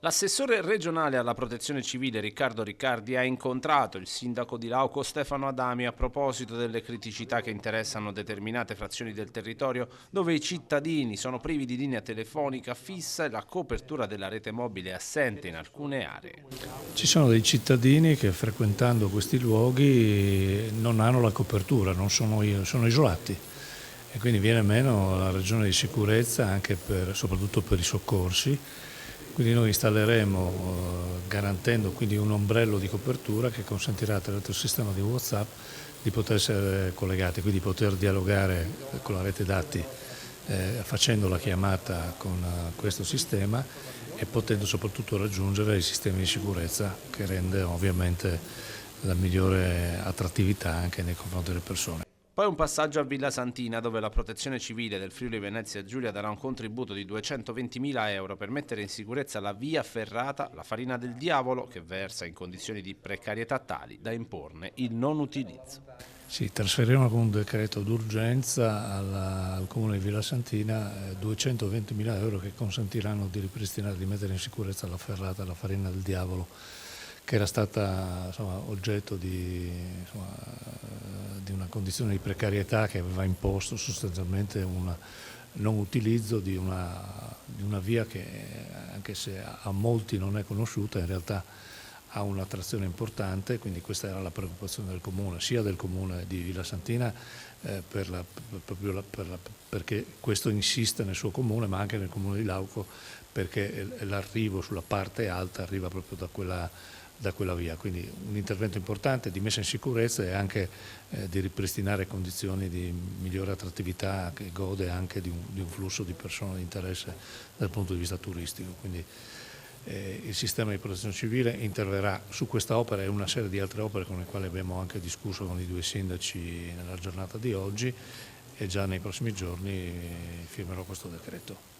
L'assessore regionale alla protezione civile Riccardo Riccardi ha incontrato il sindaco di Lauco Stefano Adami a proposito delle criticità che interessano determinate frazioni del territorio dove i cittadini sono privi di linea telefonica fissa e la copertura della rete mobile è assente in alcune aree. Ci sono dei cittadini che frequentando questi luoghi non hanno la copertura, sono isolati e quindi viene meno la ragione di sicurezza anche soprattutto per i soccorsi. Quindi noi installeremo, garantendo quindi un ombrello di copertura che consentirà attraverso il sistema di WhatsApp di poter essere collegati, quindi poter dialogare con la rete dati facendo la chiamata con questo sistema e potendo soprattutto raggiungere i sistemi di sicurezza che rende ovviamente la migliore attrattività anche nei confronti delle persone. Poi un passaggio a Villa Santina dove la protezione civile del Friuli Venezia Giulia darà un contributo di 220.000 euro per mettere in sicurezza la via ferrata, la Farina del Diavolo, che versa in condizioni di precarietà tali da imporne il non utilizzo. Sì, trasferiremo con un decreto d'urgenza al Comune di Villa Santina 220.000 euro che consentiranno di ripristinare, di mettere in sicurezza la ferrata, la Farina del Diavolo, che era stata oggetto di una condizione di precarietà che aveva imposto sostanzialmente un non utilizzo di una via che, anche se a molti non è conosciuta, in realtà ha un'attrazione importante, quindi questa era la preoccupazione del Comune, sia del Comune di Villa Santina perché questo insiste nel suo Comune, ma anche nel Comune di Lauco, perché l'arrivo sulla parte alta arriva proprio da quella via, quindi un intervento importante di messa in sicurezza e anche di ripristinare condizioni di migliore attrattività che gode anche di un flusso di persone di interesse dal punto di vista turistico. Quindi, il sistema di protezione civile interverrà su questa opera e una serie di altre opere con le quali abbiamo anche discusso con i due sindaci nella giornata di oggi e già nei prossimi giorni firmerò questo decreto.